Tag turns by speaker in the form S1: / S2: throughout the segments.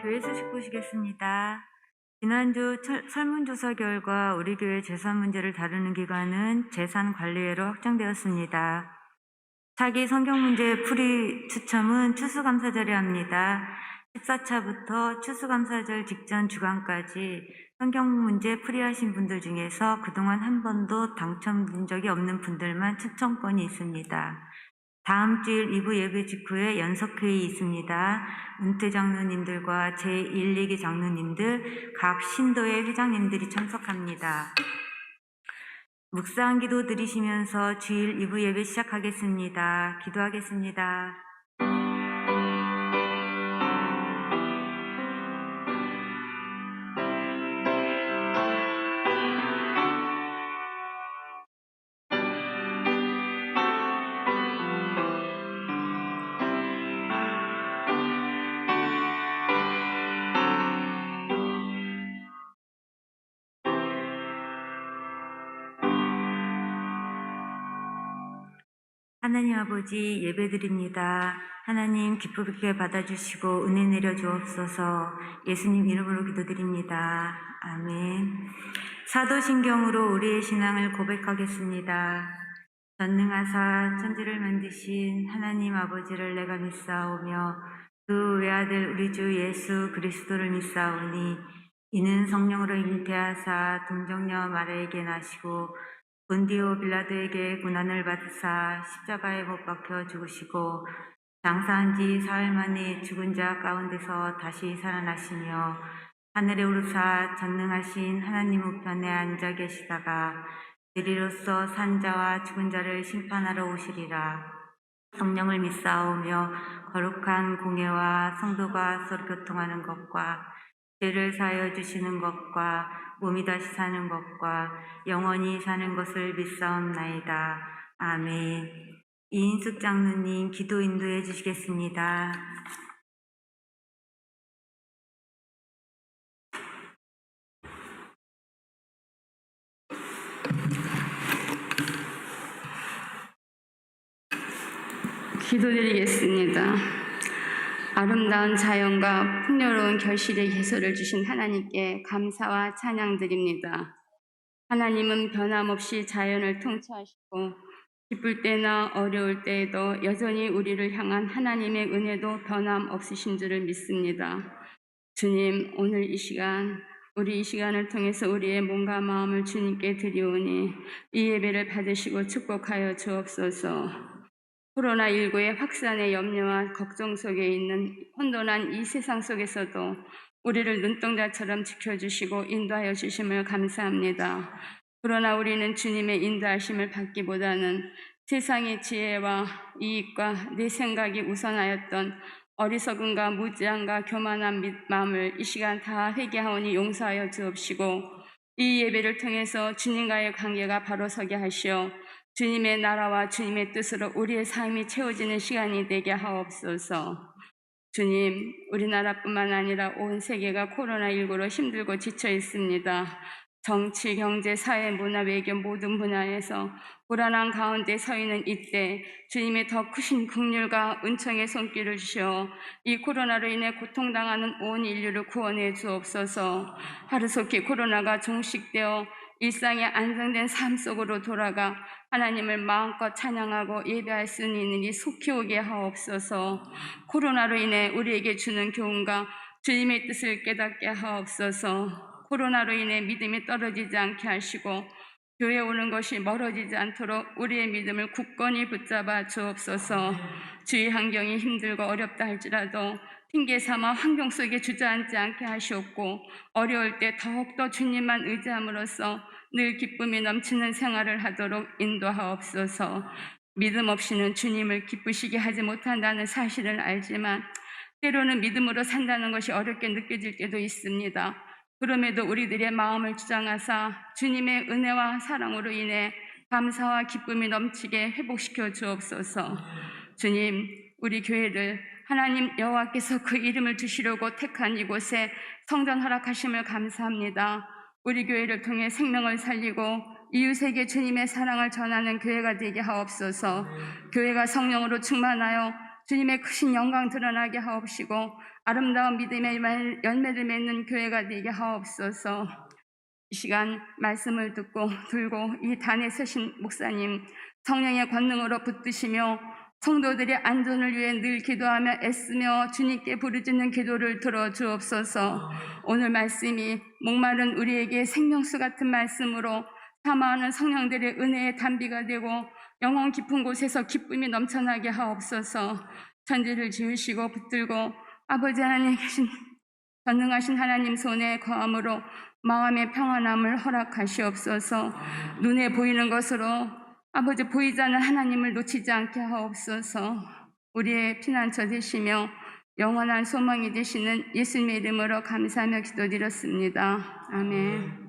S1: 교회 소식 보시겠습니다. 지난주 설문조사 결과 우리 교회 재산 문제를 다루는 기관은 재산관리회로 확정되었습니다. 차기 성경문제 풀이 추첨은 추수감사절에 합니다. 14차부터 추수감사절 직전 주간까지 성경문제 풀이하신 분들 중에서 그동안 한 번도 당첨된 적이 없는 분들만 추첨권이 있습니다. 다음 주일 2부 예배 직후에 연석회의 있습니다. 은퇴 장로님들과 제1, 2기 장로님들, 각 신도의 회장님들이 참석합니다. 묵상 기도 드리시면서 주일 2부 예배 시작하겠습니다. 기도하겠습니다. 하나님 아버지 예배드립니다. 하나님 기쁘게 받아주시고 은혜 내려 주옵소서. 예수님 이름으로 기도드립니다. 아멘. 사도신경으로 우리의 신앙을 고백하겠습니다. 전능하사 천지를 만드신 하나님 아버지를 내가 믿사오며 그 외아들 우리 주 예수 그리스도를 믿사오니 이는 성령으로 잉태하사 동정녀 마리아에게 나시고 본디오 빌라도에게 고난을 받으사 십자가에 못 박혀 죽으시고 장사한 지 사흘 만에 죽은 자 가운데서 다시 살아나시며 하늘에 오르사 전능하신 하나님 우편에 앉아 계시다가 이리로서 산 자와 죽은 자를 심판하러 오시리라. 성령을 믿사오며 거룩한 공예와 성도가 서로 교통하는 것과 죄를 사하여 주시는 것과 몸이 다시 사는 것과 영원히 사는 것을 믿사옵나이다. 아멘. 이인숙 장로님 기도 인도해 주시겠습니다.
S2: 기도드리겠습니다. 아름다운 자연과 풍요로운 결실의 개소를 주신 하나님께 감사와 찬양드립니다. 하나님은 변함없이 자연을 통치하시고 기쁠 때나 어려울 때에도 여전히 우리를 향한 하나님의 은혜도 변함없으신 줄을 믿습니다. 주님, 오늘 우리 이 시간을 통해서 우리의 몸과 마음을 주님께 드리오니 이 예배를 받으시고 축복하여 주옵소서. 코로나19의 확산의 염려와 걱정 속에 있는 혼돈한 이 세상 속에서도 우리를 눈동자처럼 지켜주시고 인도하여 주심을 감사합니다. 그러나 우리는 주님의 인도하심을 받기보다는 세상의 지혜와 이익과 내 생각이 우선하였던 어리석음과 무지함과 교만한 마음을 이 시간 다 회개하오니 용서하여 주옵시고 이 예배를 통해서 주님과의 관계가 바로 서게 하시어 주님의 나라와 주님의 뜻으로 우리의 삶이 채워지는 시간이 되게 하옵소서. 주님, 우리나라뿐만 아니라 온 세계가 코로나19로 힘들고 지쳐 있습니다. 정치, 경제, 사회, 문화, 외교 모든 분야에서 불안한 가운데 서 있는 이때 주님의 더 크신 긍휼과 은총의 손길을 주시어 이 코로나로 인해 고통당하는 온 인류를 구원해 주옵소서. 하루속히 코로나가 종식되어 일상의 안정된 삶 속으로 돌아가 하나님을 마음껏 찬양하고 예배할 수 있는 일이 속히 오게 하옵소서. 코로나로 인해 우리에게 주는 교훈과 주님의 뜻을 깨닫게 하옵소서. 코로나로 인해 믿음이 떨어지지 않게 하시고 교회에 오는 것이 멀어지지 않도록 우리의 믿음을 굳건히 붙잡아 주옵소서. 주위 환경이 힘들고 어렵다 할지라도 핑계 삼아 환경 속에 주저앉지 않게 하시옵고 어려울 때 더욱더 주님만 의지함으로써 늘 기쁨이 넘치는 생활을 하도록 인도하옵소서. 믿음 없이는 주님을 기쁘시게 하지 못한다는 사실을 알지만 때로는 믿음으로 산다는 것이 어렵게 느껴질 때도 있습니다. 그럼에도 우리들의 마음을 주장하사 주님의 은혜와 사랑으로 인해 감사와 기쁨이 넘치게 회복시켜 주옵소서. 주님, 우리 교회를 하나님 여호와께서 그 이름을 두시려고 택한 이곳에 성전 허락하심을 감사합니다. 우리 교회를 통해 생명을 살리고 이웃에게 주님의 사랑을 전하는 교회가 되게 하옵소서. 교회가 성령으로 충만하여 주님의 크신 영광 드러나게 하옵시고 아름다운 믿음의 열매를 맺는 교회가 되게 하옵소서. 이 시간 말씀을 듣고 들고 이 단에 서신 목사님 성령의 권능으로 붙드시며 성도들의 안전을 위해 늘 기도하며 애쓰며 주님께 부르짖는 기도를 들어주옵소서. 오늘 말씀이 목마른 우리에게 생명수 같은 말씀으로 사모하는 성령들의 은혜의 단비가 되고 영혼 깊은 곳에서 기쁨이 넘쳐나게 하옵소서. 천지를 지으시고 붙들고 아버지 하나님 계신 전능하신 하나님 손에 거함으로 마음의 평안함을 허락하시옵소서. 눈에 보이는 것으로 아버지 보이지 않는 하나님을 놓치지 않게 하옵소서. 우리의 피난처 되시며 영원한 소망이 되시는 예수님의 이름으로 감사하며 기도드렸습니다. 아멘.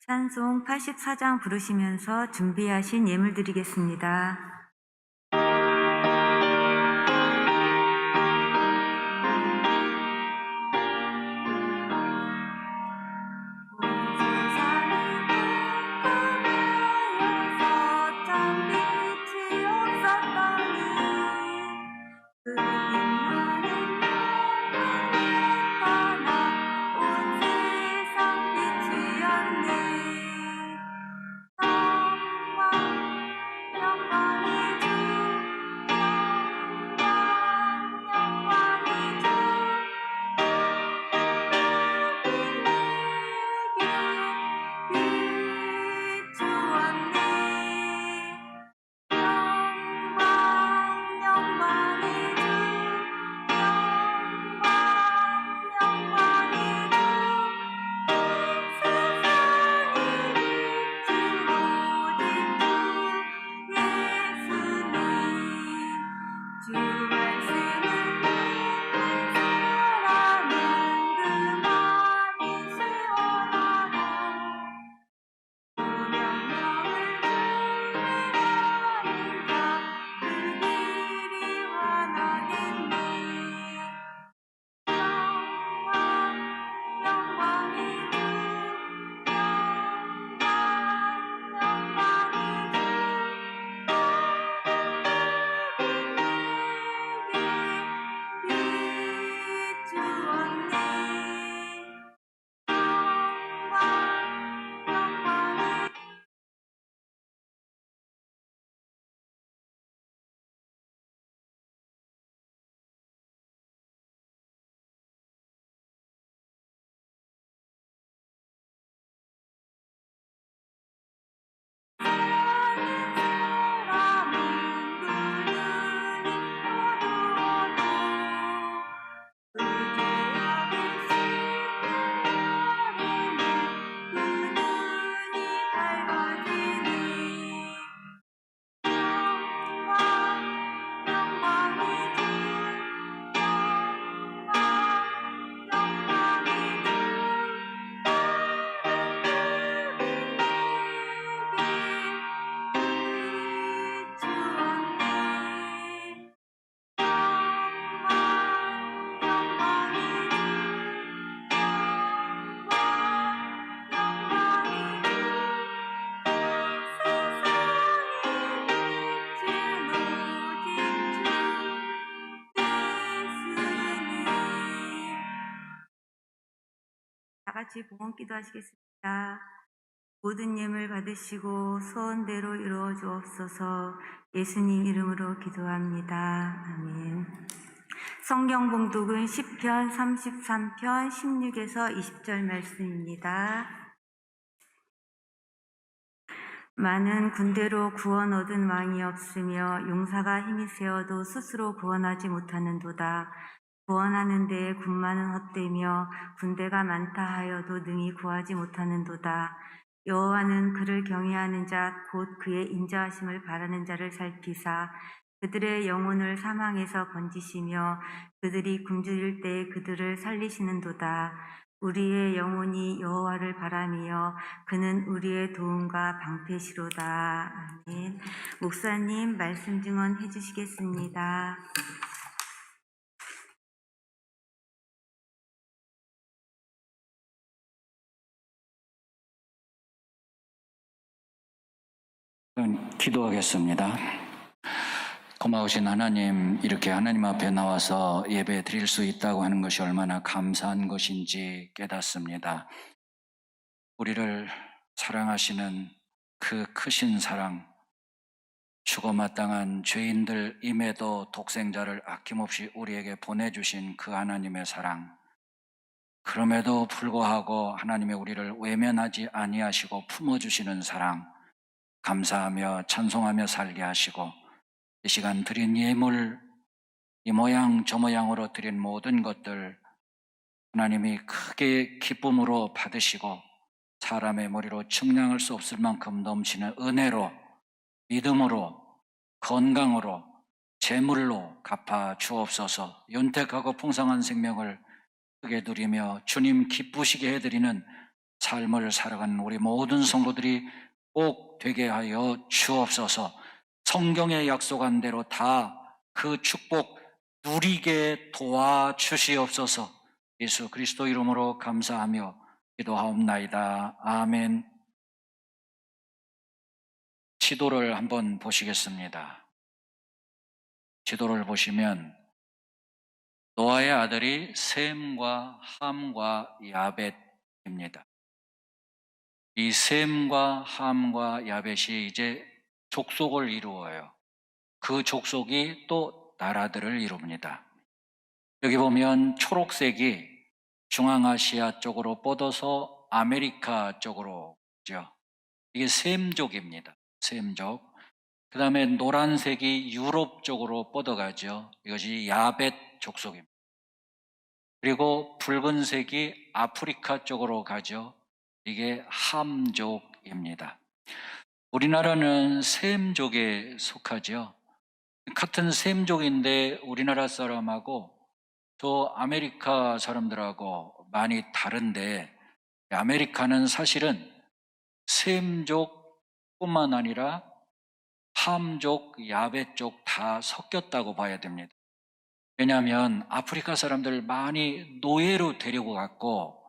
S1: 찬송 84장 부르시면서 준비하신 예물 드리겠습니다. 다 같이 봉헌 기도하시겠습니다. 모든 예물 받으시고 소원대로 이루어 주옵소서. 예수님 이름으로 기도합니다. 아멘. 성경 봉독은 시편 33편 16에서 20절 말씀입니다. 많은 군대로 구원 얻은 왕이 없으며 용사가 힘이 세어도 스스로 구원하지 못하는도다. 구원하는 데에 군마는 헛되며 군대가 많다 하여도 능히 구하지 못하는도다. 여호와는 그를 경외하는 자 곧 그의 인자하심을 바라는 자를 살피사 그들의 영혼을 사망에서 건지시며 그들이 굶주릴 때 그들을 살리시는도다. 우리의 영혼이 여호와를 바라며 그는 우리의 도움과 방패시로다. 아멘. 목사님 말씀 증언해 주시겠습니다.
S3: 기도하겠습니다. 고마우신 하나님, 이렇게 하나님 앞에 나와서 예배 드릴 수 있다고 하는 것이 얼마나 감사한 것인지 깨닫습니다. 우리를 사랑하시는 그 크신 사랑, 죽어마땅한 죄인들임에도 독생자를 아낌없이 우리에게 보내주신 그 하나님의 사랑, 그럼에도 불구하고 하나님의 우리를 외면하지 아니하시고 품어주시는 사랑, 감사하며 찬송하며 살게 하시고, 이 시간 드린 예물, 이 모양 저 모양으로 드린 모든 것들 하나님이 크게 기쁨으로 받으시고 사람의 머리로 측량할 수 없을 만큼 넘치는 은혜로, 믿음으로, 건강으로, 재물로 갚아 주옵소서. 윤택하고 풍성한 생명을 크게 누리며 주님 기쁘시게 해드리는 삶을 살아가는 우리 모든 성도들이 꼭 되게 하여 주옵소서. 성경에 약속한 대로 다 그 축복 누리게 도와주시옵소서. 예수 그리스도 이름으로 감사하며 기도하옵나이다. 아멘. 지도를 한번 보시겠습니다. 지도를 보시면 노아의 아들이 셈과 함과 야벳입니다. 이 셈과 함과 야벳이 이제 족속을 이루어요. 그 족속이 또 나라들을 이룹니다. 여기 보면 초록색이 중앙아시아 쪽으로 뻗어서 아메리카 쪽으로 죠. 이게 셈족입니다. 셈족. 그 다음에 노란색이 유럽 쪽으로 뻗어가죠. 이것이 야벳 족속입니다. 그리고 붉은색이 아프리카 쪽으로 가죠. 이게 함족입니다. 우리나라는 셈족에 속하죠. 같은 셈족인데 우리나라 사람하고 저 아메리카 사람들하고 많이 다른데, 아메리카는 사실은 셈족뿐만 아니라 함족, 야벳족 다 섞였다고 봐야 됩니다. 왜냐하면 아프리카 사람들 많이 노예로 데리고 갔고,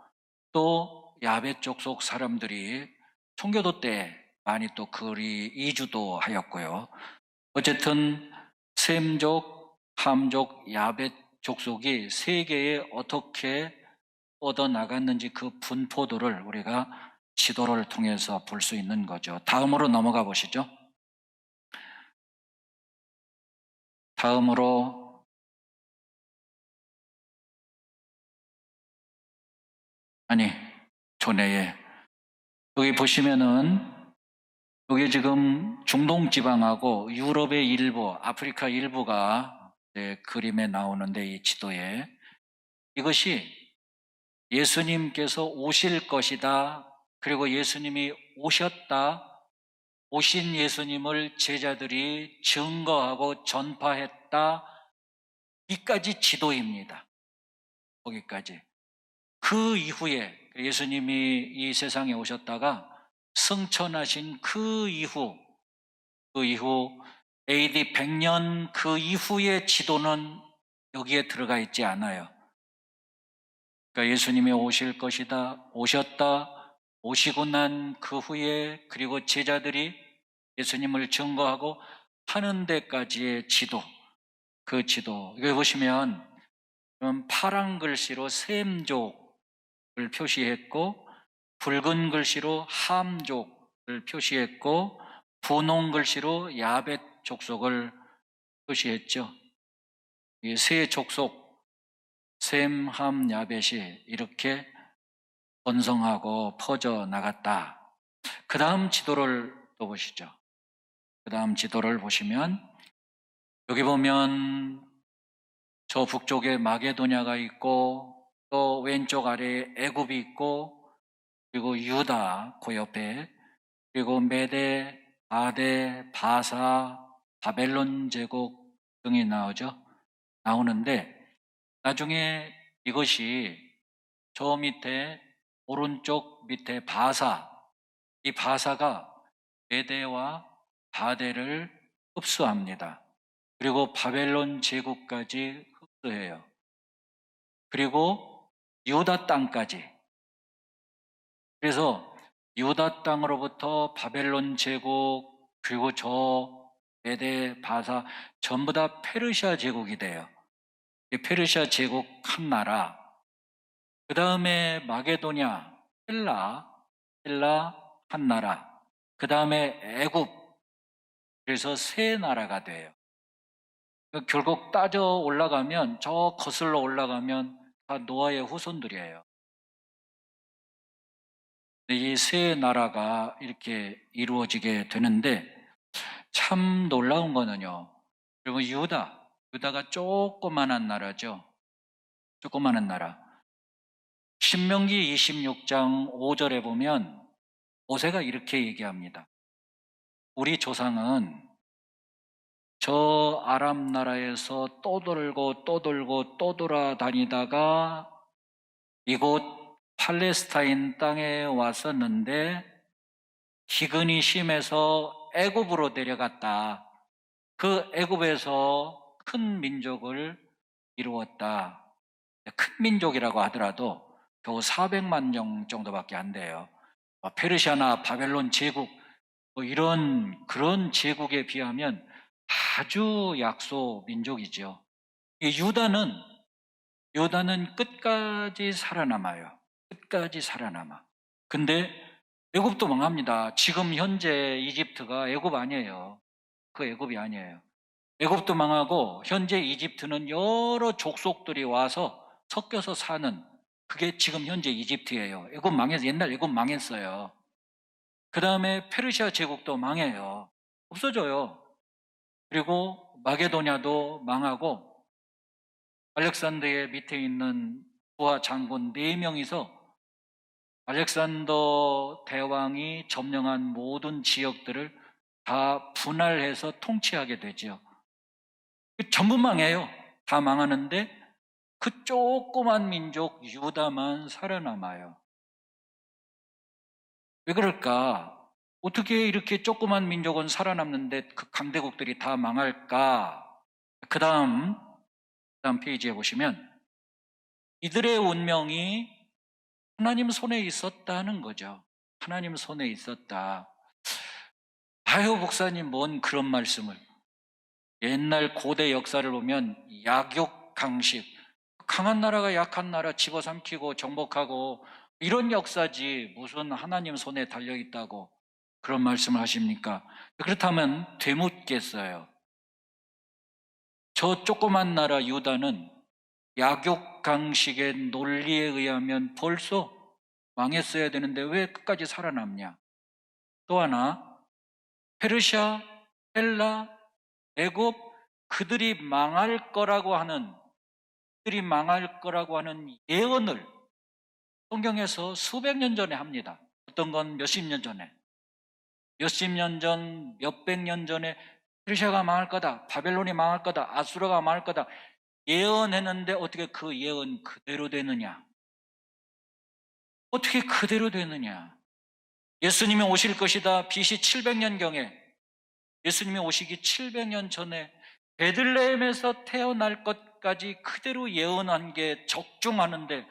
S3: 또 야벳족 속 사람들이 청교도 때 많이 또 그리 이주도 하였고요. 어쨌든 셈족, 함족, 야벳 족속이 세계에 어떻게 뻗어나갔는지 그 분포도를 우리가 지도를 통해서 볼 수 있는 거죠. 다음으로 넘어가 보시죠. 다음으로 전에 여기 보시면은 여기 지금 중동 지방하고 유럽의 일부, 아프리카 일부가 그림에 나오는데, 이 지도에 이것이 예수님께서 오실 것이다, 그리고 예수님이 오신 예수님을 제자들이 증거하고 전파했다, 이까지 지도입니다. 거기까지. 그 이후에 예수님이 이 세상에 오셨다가 승천하신 그 이후 AD 100년 그 이후의 지도는 여기에 들어가 있지 않아요. 그러니까 예수님이 오실 것이다, 오셨다, 오시고 난 그 후에, 그리고 제자들이 예수님을 증거하고 하는 데까지의 지도, 그 지도. 이거 보시면 파란 글씨로 셈족을 표시했고, 붉은 글씨로 함족을 표시했고, 분홍 글씨로 야벳 족속을 표시했죠. 이 세 족속 셈, 함, 야벳이 이렇게 번성하고 퍼져 나갔다. 그 다음 지도를 또 보시죠. 그 다음 지도를 보시면 여기 보면 저 북쪽에 마게도냐가 있고, 또 왼쪽 아래에 애굽이 있고, 그리고 유다 그 옆에, 그리고 메대, 바데, 바사, 바벨론 제국 등이 나오는데 나중에 이것이 저 밑에 오른쪽 밑에 바사, 이 바사가 메대와 바델을 흡수합니다. 그리고 바벨론 제국까지 흡수해요. 그리고 유다 땅까지. 그래서 유다 땅으로부터 바벨론 제국, 그리고 저 메대, 바사 전부 다 페르시아 제국이 돼요. 이 페르시아 제국 한 나라, 그 다음에 마게도냐, 헬라 한 나라, 그 다음에 애굽, 그래서 세 나라가 돼요. 결국 따져 올라가면, 저 거슬러 올라가면 다 노아의 후손들이에요. 이 세 나라가 이렇게 이루어지게 되는데 참 놀라운 거는요. 그리고 유다가 조그만한 나라죠. 조그만한 나라. 신명기 26장 5절에 보면 모세가 이렇게 얘기합니다. 우리 조상은 저 아람 나라에서 또 돌고 또 돌고 또 돌아다니다가 이곳 팔레스타인 땅에 왔었는데 기근이 심해서 애굽으로 내려갔다. 그 애굽에서 큰 민족을 이루었다. 큰 민족이라고 하더라도 겨우 400만 명 정도밖에 안 돼요. 페르시아나 바벨론 제국 그런 제국에 비하면 아주 약소 민족이죠. 유다는 끝까지 살아남아요. 끝까지 살아남아. 근데 애굽도 망합니다. 지금 현재 이집트가 애굽 아니에요. 그 애굽이 아니에요. 애굽도 망하고 현재 이집트는 여러 족속들이 와서 섞여서 사는, 그게 지금 현재 이집트예요. 옛날 애굽 망했어요. 그 다음에 페르시아 제국도 망해요. 없어져요. 그리고 마게도냐도 망하고 알렉산더의 밑에 있는 부하 장군 4명이서 알렉산더 대왕이 점령한 모든 지역들을 다 분할해서 통치하게 되죠. 전부 망해요. 다 망하는데 그 조그만 민족 유다만 살아남아요. 왜 그럴까? 어떻게 이렇게 조그만 민족은 살아남는데 그 강대국들이 다 망할까? 그 다음 페이지에 보시면 이들의 운명이 하나님 손에 있었다는 거죠. 하나님 손에 있었다. 아유, 목사님, 뭔 그런 말씀을. 옛날 고대 역사를 보면 약육강식, 강한 나라가 약한 나라 집어삼키고 정복하고 이런 역사지 무슨 하나님 손에 달려있다고 그런 말씀을 하십니까? 그렇다면 되묻겠어요. 저 조그만 나라 유다는 약육강식의 논리에 의하면 벌써 망했어야 되는데 왜 끝까지 살아남냐? 또 하나, 페르시아, 헬라, 애굽, 그들이 망할 거라고 하는 예언을 성경에서 수백 년 전에 합니다. 어떤 건 몇십 년 전에, 몇십 년 전, 몇백 년 전에 페르시아가 망할 거다, 바벨론이 망할 거다, 아수르가 망할 거다 예언했는데 어떻게 그 예언 그대로 되느냐? 어떻게 그대로 되느냐? 예수님이 오실 것이다. BC 700년경에 예수님이 오시기 700년 전에 베들레헴에서 태어날 것까지 그대로 예언한 게 적중하는데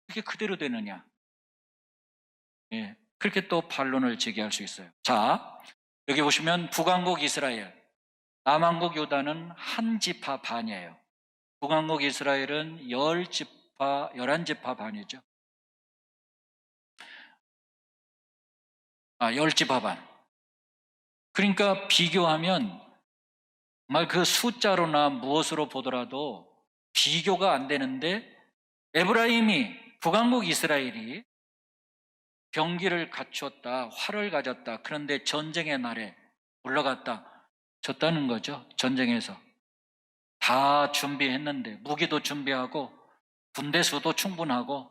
S3: 어떻게 그대로 되느냐? 예, 그렇게 또 반론을 제기할 수 있어요. 자, 여기 보시면 북왕국 이스라엘, 남왕국 유다는 한 지파 반이에요. 북왕국 이스라엘은 11지파 반이죠. 10지파 반. 그러니까 비교하면 정말 그 숫자로나 무엇으로 보더라도 비교가 안 되는데 북왕국 이스라엘이 병기를 갖추었다, 활을 가졌다. 그런데 전쟁의 날에 물러갔다, 졌다는 거죠. 전쟁에서 다 준비했는데 무기도 준비하고 군대 수도 충분하고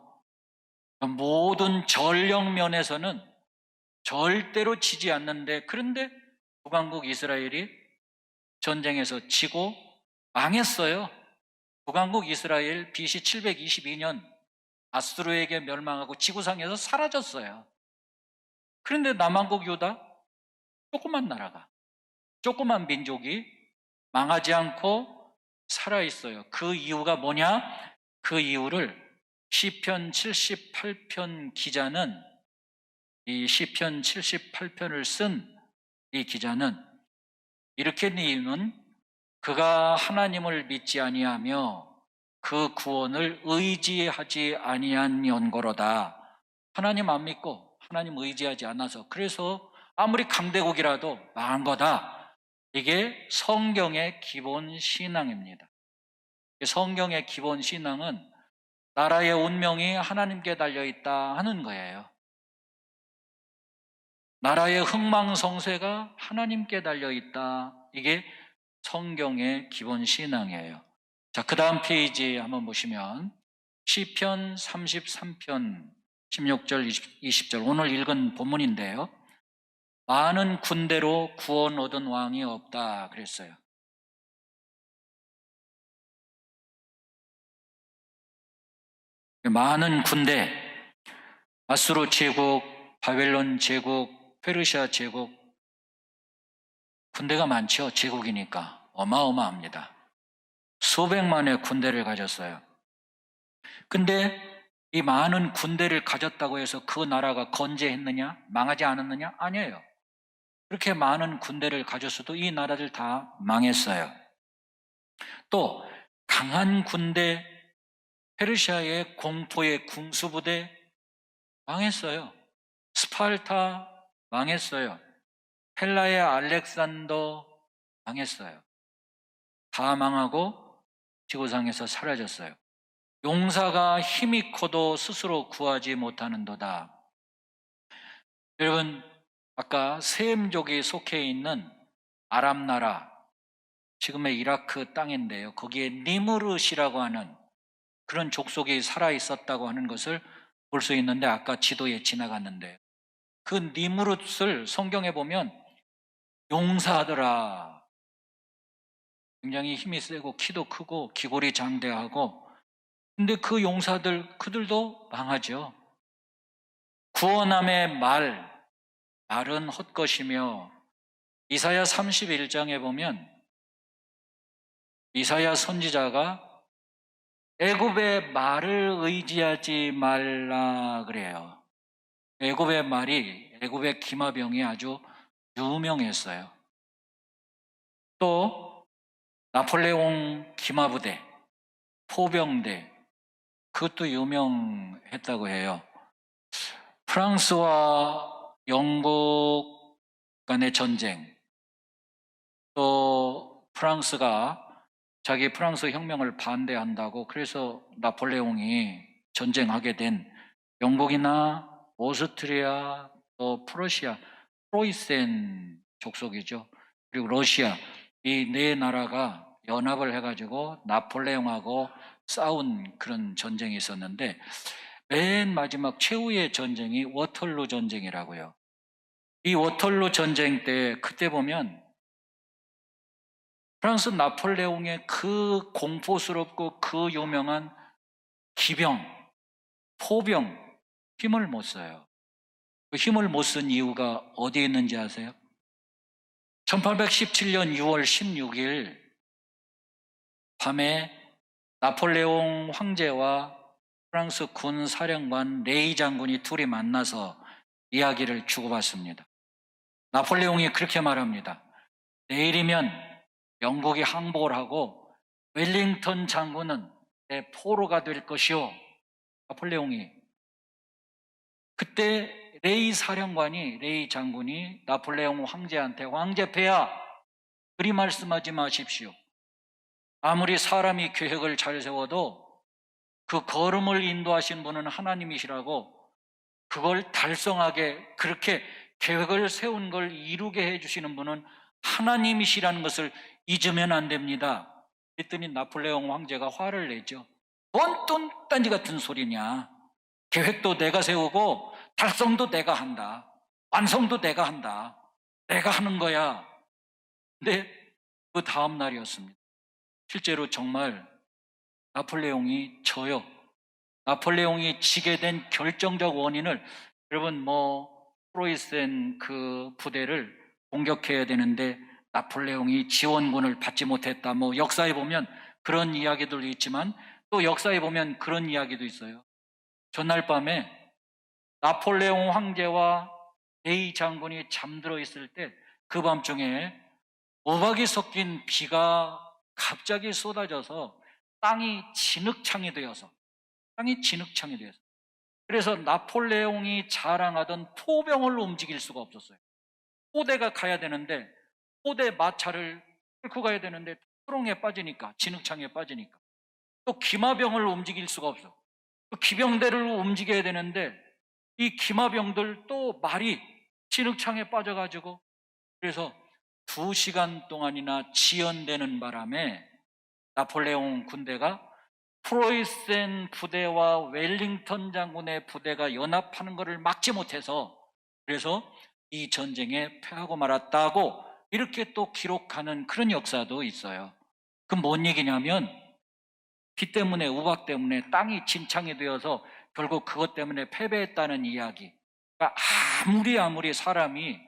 S3: 모든 전력 면에서는 절대로 지지 않는데, 그런데 북왕국 이스라엘이 전쟁에서 지고 망했어요. 북왕국 이스라엘 BC 722년 아수르에게 멸망하고 지구상에서 사라졌어요. 그런데 남왕국 유다, 조그만 나라가, 조그만 민족이 망하지 않고 살아있어요. 그 이유가 뭐냐? 그 이유를 시편 78편 기자는, 이 시편 78편을 쓴 이 기자는 이렇게 내는, 그가 하나님을 믿지 아니하며 그 구원을 의지하지 아니한 연고로다. 하나님 안 믿고 하나님 의지하지 않아서, 그래서 아무리 강대국이라도 망한 거다. 이게 성경의 기본 신앙입니다. 성경의 기본 신앙은 나라의 운명이 하나님께 달려있다 하는 거예요. 나라의 흥망성쇠가 하나님께 달려있다. 이게 성경의 기본 신앙이에요. 자, 그 다음 페이지 한번 보시면 시편 33편 16절 20절 오늘 읽은 본문인데요. 많은 군대로 구원 얻은 왕이 없다 그랬어요. 많은 군대, 아수르 제국, 바벨론 제국, 페르시아 제국, 군대가 많죠. 제국이니까 어마어마합니다. 수백만의 군대를 가졌어요. 근데 이 많은 군대를 가졌다고 해서 그 나라가 건재했느냐? 망하지 않았느냐? 아니에요. 그렇게 많은 군대를 가졌어도 이 나라들 다 망했어요. 또 강한 군대, 페르시아의 공포의 군수부대 망했어요. 스파르타 망했어요. 헬라의 알렉산더 망했어요. 다 망하고 지구상에서 사라졌어요. 용사가 힘이 커도 스스로 구하지 못하는도다. 여러분, 아까 셈족이 속해 있는 아랍 나라, 지금의 이라크 땅인데요. 거기에 니무르시라고 하는 그런 족속이 살아 있었다고 하는 것을 볼 수 있는데, 아까 지도에 지나갔는데, 그 니무릇을 성경에 보면 용사하더라. 굉장히 힘이 세고 키도 크고 기골이 장대하고, 근데 그 용사들, 그들도 망하죠. 구원함의 말은 헛것이며, 이사야 31장에 보면 이사야 선지자가 애굽의 말을 의지하지 말라 그래요. 애굽의 말이, 애굽의 기마병이 아주 유명했어요. 또 나폴레옹 기마부대, 포병대, 그것도 유명했다고 해요. 프랑스와 영국 간의 전쟁, 또 프랑스가 자기 프랑스 혁명을 반대한다고, 그래서 나폴레옹이 전쟁하게 된 영국이나 오스트리아, 또 프러시아, 프로이센 족속이죠. 그리고 러시아, 이 네 나라가 연합을 해가지고 나폴레옹하고 싸운 그런 전쟁이 있었는데, 맨 마지막 최후의 전쟁이 워털루 전쟁이라고요. 이 워털루 전쟁 때, 그때 보면 프랑스 나폴레옹의 그 공포스럽고 그 유명한 기병, 포병, 힘을 못 써요. 그 힘을 못 쓴 이유가 어디에 있는지 아세요? 1817년 6월 16일 밤에 나폴레옹 황제와 프랑스 군 사령관 레이 장군이 둘이 만나서 이야기를 주고받습니다. 나폴레옹이 그렇게 말합니다. 내일이면 영국이 항복을 하고 웰링턴 장군은 내 포로가 될 것이요. 나폴레옹이. 그때 레이 사령관이, 레이 장군이 나폴레옹 황제한테, 황제폐하, 그리 말씀하지 마십시오. 아무리 사람이 계획을 잘 세워도 그 걸음을 인도하신 분은 하나님이시라고, 그걸 달성하게, 그렇게 계획을 세운 걸 이루게 해주시는 분은 하나님이시라는 것을 잊으면 안 됩니다. 그랬더니 나폴레옹 황제가 화를 내죠. 뭔 똔딴지 같은 소리냐. 계획도 내가 세우고 달성도 내가 한다. 완성도 내가 한다. 내가 하는 거야. 근데 그 다음 날이었습니다. 실제로 정말 나폴레옹이 져요. 나폴레옹이 지게 된 결정적 원인을, 여러분 프로이센 그 부대를 공격해야 되는데 나폴레옹이 지원군을 받지 못했다. 역사에 보면 그런 이야기들도 있지만 또 역사에 보면 그런 이야기도 있어요. 전날 밤에 나폴레옹 황제와 데이 장군이 잠들어 있을 때 그 밤중에 우박이 섞인 비가 갑자기 쏟아져서 땅이 진흙창이 되어서 그래서 나폴레옹이 자랑하던 포병을 움직일 수가 없었어요. 포대가 가야 되는데 포대 마차를 끌고 가야 되는데 트롱에 빠지니까, 진흙창에 빠지니까, 또 기마병을 움직일 수가 없어. 또 기병대를 움직여야 되는데 이 기마병들 또 말이 진흙창에 빠져가지고, 그래서 2시간 동안이나 지연되는 바람에 나폴레옹 군대가 프로이센 부대와 웰링턴 장군의 부대가 연합하는 것을 막지 못해서, 그래서 이 전쟁에 패하고 말았다고 이렇게 또 기록하는 그런 역사도 있어요. 그건 뭔 얘기냐면 비 때문에, 우박 때문에 땅이 진창이 되어서 결국 그것 때문에 패배했다는 이야기. 그러니까 아무리 사람이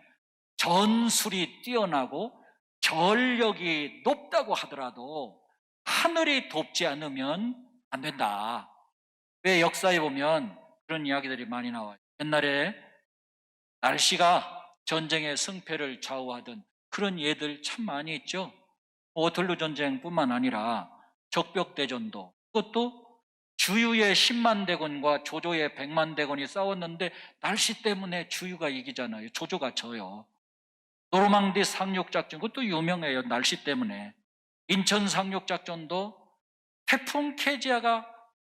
S3: 전술이 뛰어나고 전력이 높다고 하더라도 하늘이 돕지 않으면 안 된다. 왜 역사에 보면 그런 이야기들이 많이 나와요. 옛날에 날씨가 전쟁의 승패를 좌우하던 그런 예들 참 많이 있죠. 워털루 전쟁뿐만 아니라 적벽대전도, 그것도 주유의 10만 대군과 조조의 100만 대군이 싸웠는데 날씨 때문에 주유가 이기잖아요. 조조가 져요. 노르망디 상륙작전, 그것도 유명해요. 날씨 때문에. 인천 상륙작전도 태풍 케지아가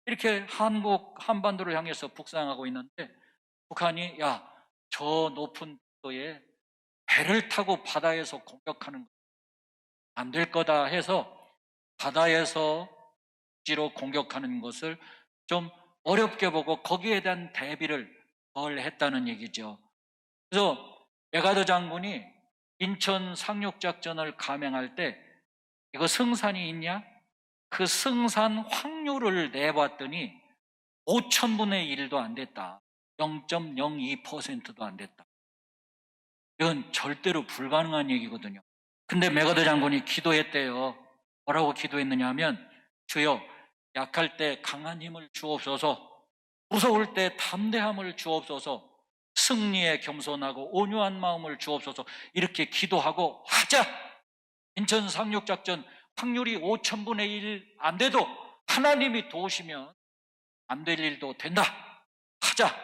S3: 이렇게 한국 한반도를 향해서 북상하고 있는데 북한이 저 높은 도에 배를 타고 바다에서 공격하는 거 안 될 거다 해서 바다에서 지로 공격하는 것을 좀 어렵게 보고 거기에 대한 대비를 덜 했다는 얘기죠. 그래서 메가더 장군이 인천 상륙작전을 감행할 때 이거 승산이 있냐? 그 승산 확률을 내봤더니 5천분의 1도 안 됐다. 0.02%도 안 됐다. 이건 절대로 불가능한 얘기거든요. 근데 메가더 장군이 기도했대요. 뭐라고 기도했느냐 하면, 주여, 약할 때 강한 힘을 주옵소서, 무서울 때 담대함을 주옵소서, 승리에 겸손하고 온유한 마음을 주옵소서, 이렇게 기도하고 하자. 인천 상륙작전 확률이 5천분의 1 안 돼도 하나님이 도우시면 안 될 일도 된다. 하자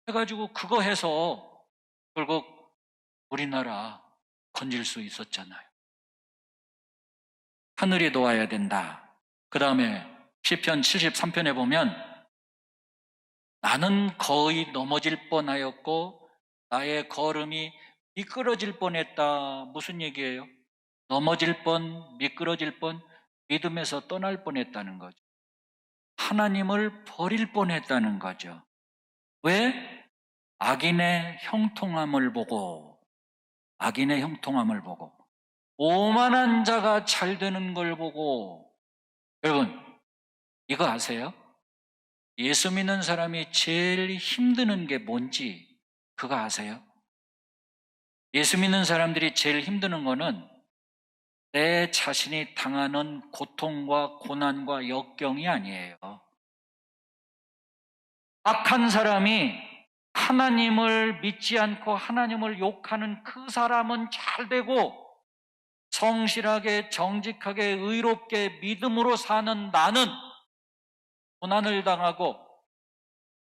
S3: 해가지고 그거 해서 결국 우리나라 건질 수 있었잖아요. 하늘이 도와야 된다. 그 다음에 시편 73편에 보면 나는 거의 넘어질 뻔하였고 나의 걸음이 미끄러질 뻔했다. 무슨 얘기예요? 넘어질 뻔, 미끄러질 뻔, 믿음에서 떠날 뻔했다는 거죠. 하나님을 버릴 뻔했다는 거죠. 왜? 악인의 형통함을 보고, 오만한 자가 잘 되는 걸 보고. 여러분, 이거 아세요? 예수 믿는 사람이 제일 힘드는 게 뭔지 그거 아세요? 예수 믿는 사람들이 제일 힘드는 거는 내 자신이 당하는 고통과 고난과 역경이 아니에요. 악한 사람이 하나님을 믿지 않고 하나님을 욕하는 그 사람은 잘 되고, 성실하게 정직하게 의롭게 믿음으로 사는 나는 고난을 당하고,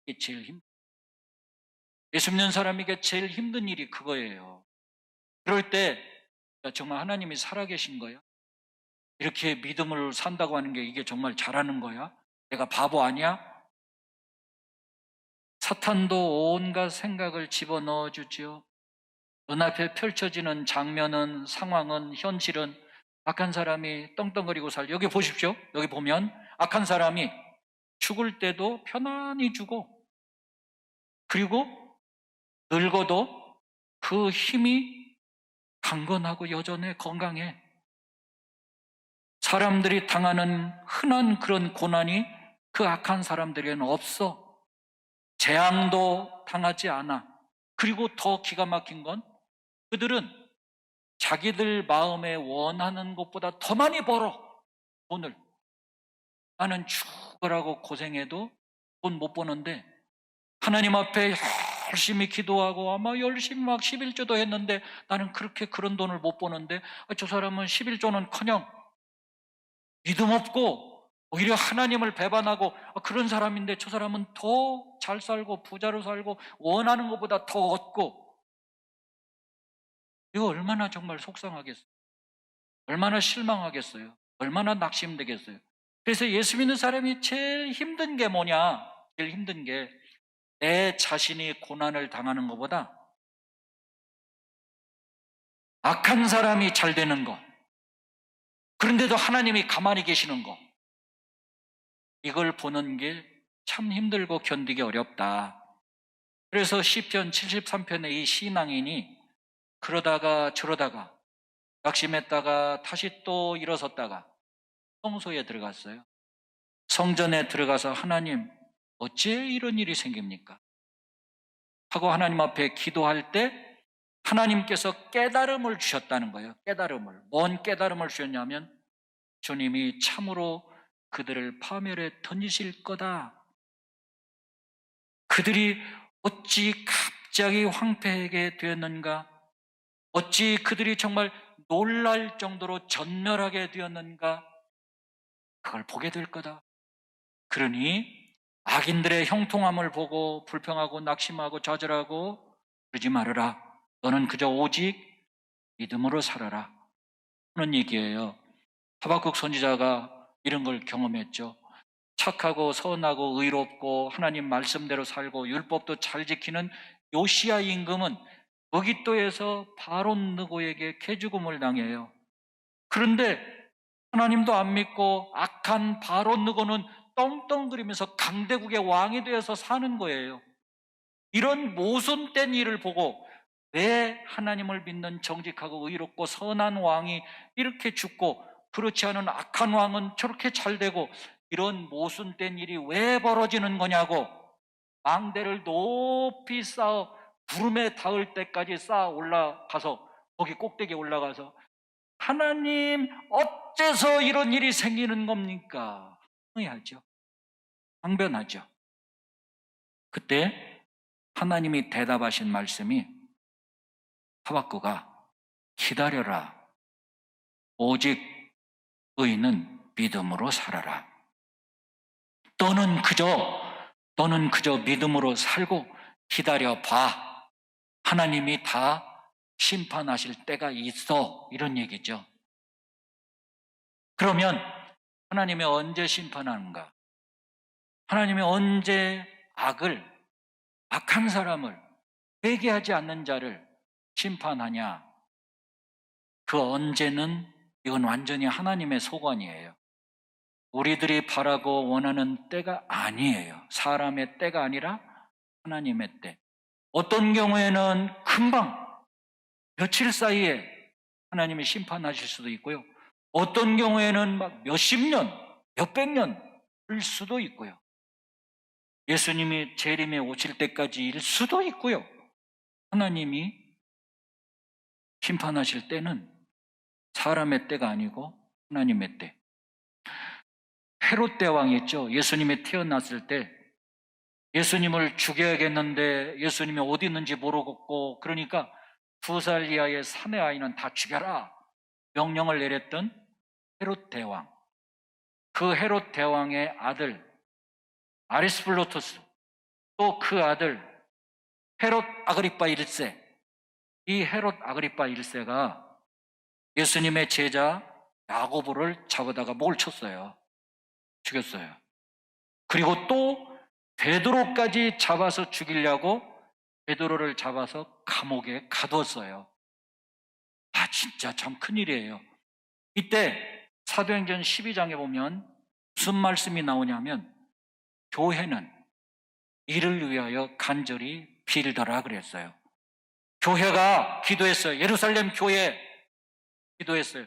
S3: 이게 제일 예수 믿는 사람에게 제일 힘든 일이 그거예요. 그럴 때 정말 하나님이 살아계신 거야? 이렇게 믿음을 산다고 하는 게 이게 정말 잘하는 거야? 내가 바보 아니야? 사탄도 온갖 생각을 집어넣어 주지요. 눈앞에 펼쳐지는 장면은, 상황은, 현실은 악한 사람이 떵떵거리고 여기 보십시오. 여기 보면 악한 사람이 죽을 때도 편안히 죽어. 그리고 늙어도 그 힘이 강건하고 여전해, 건강해. 사람들이 당하는 흔한 그런 고난이 그 악한 사람들에게는 없어. 재앙도 당하지 않아. 그리고 더 기가 막힌 건 그들은 자기들 마음에 원하는 것보다 더 많이 벌어. 돈을. 나는 죽으라고 고생해도 돈 못 버는데 하나님 앞에 열심히 기도하고 아마 열심히 막 11조도 했는데 나는 그렇게 그런 돈을 못 버는데 저 사람은 11조는커녕 믿음 없고 오히려 하나님을 배반하고 그런 사람인데 저 사람은 더 잘 살고 부자로 살고 원하는 것보다 더 얻고, 이거 얼마나 정말 속상하겠어요. 얼마나 실망하겠어요. 얼마나 낙심되겠어요. 그래서 예수 믿는 사람이 제일 힘든 게 뭐냐? 제일 힘든 게 내 자신이 고난을 당하는 것보다 악한 사람이 잘 되는 거, 그런데도 하나님이 가만히 계시는 거, 이걸 보는 게 참 힘들고 견디기 어렵다. 그래서 시편 73편의 이 신앙인이 그러다가 저러다가 낙심했다가 다시 또 일어섰다가 성소에 들어갔어요. 성전에 들어가서 하나님 어찌 이런 일이 생깁니까? 하고 하나님 앞에 기도할 때 하나님께서 깨달음을 주셨다는 거예요. 깨달음을. 뭔 깨달음을 주셨냐면 주님이 참으로 그들을 파멸에 던지실 거다. 그들이 어찌 갑자기 황폐하게 되었는가? 어찌 그들이 정말 놀랄 정도로 전멸하게 되었는가? 그걸 보게 될 거다. 그러니 악인들의 형통함을 보고 불평하고 낙심하고 좌절하고 그러지 말아라. 너는 그저 오직 믿음으로 살아라 하는 얘기예요. 하박국 선지자가 이런 걸 경험했죠. 착하고 선하고 의롭고 하나님 말씀대로 살고 율법도 잘 지키는 요시야 임금은 머깃도에서 바론 느고에게 개죽음을 당해요. 그런데 하나님도 안 믿고 악한 바론 느고는 떵떵거리면서 강대국의 왕이 되어서 사는 거예요. 이런 모순된 일을 보고 왜 하나님을 믿는 정직하고 의롭고 선한 왕이 이렇게 죽고 그렇지 않은 악한 왕은 저렇게 잘 되고 이런 모순된 일이 왜 벌어지는 거냐고 망대를 높이 쌓아 구름에 닿을 때까지 쌓아 올라가서 거기 꼭대기에 올라가서 하나님 어째서 이런 일이 생기는 겁니까? 항의하죠. 항변하죠. 그때 하나님이 대답하신 말씀이 하박국아 기다려라. 오직 의인은 믿음으로 살아라. 너는 그저 믿음으로 살고 기다려봐. 하나님이 다 심판하실 때가 있어. 이런 얘기죠. 그러면 하나님이 언제 심판하는가? 하나님이 언제 악한 사람을, 회개하지 않는 자를 심판하냐? 그 언제는 이건 완전히 하나님의 소관이에요. 우리들이 바라고 원하는 때가 아니에요. 사람의 때가 아니라 하나님의 때. 어떤 경우에는 금방 며칠 사이에 하나님이 심판하실 수도 있고요. 어떤 경우에는 막 몇십 년, 몇백 년일 수도 있고요. 예수님이 재림에 오실 때까지일 수도 있고요. 하나님이 심판하실 때는 사람의 때가 아니고 하나님의 때. 헤롯 대왕이 있죠. 예수님이 태어났을 때 예수님을 죽여야겠는데 예수님이 어디 있는지 모르겠고 그러니까 2살 이하의 사내 아이는 다 죽여라 명령을 내렸던 헤롯 대왕. 그 헤롯 대왕의 아들 아리스블로토스, 또 그 아들 헤롯 아그리파 1세. 이 헤롯 아그리파 1세가 예수님의 제자 야고보를 잡아다가 목을 쳤어요. 죽였어요. 그리고 또 베드로까지 잡아서 죽이려고 베드로를 잡아서 감옥에 가두었어요. 진짜 참 큰일이에요. 이때 사도행전 12장에 보면 무슨 말씀이 나오냐면 교회는 이를 위하여 간절히 빌더라 그랬어요. 교회가 기도했어요. 예루살렘 교회 기도했어요.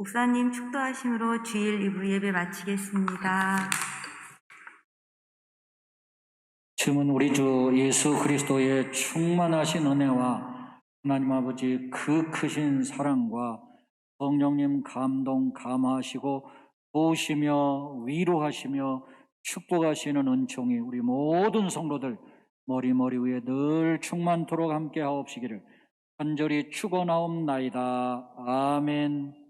S1: 목사님 축도하심으로 주일 2부 예배 마치겠습니다.
S3: 지금은 우리 주 예수 그리스도의 충만하신 은혜와 하나님 아버지 그 크신 사랑과 성령님 감동 감화하시고 도우시며 위로하시며 축복하시는 은총이 우리 모든 성도들 머리 위에 늘 충만토록 함께 하옵시기를 간절히 축원하옵나이다. 아멘.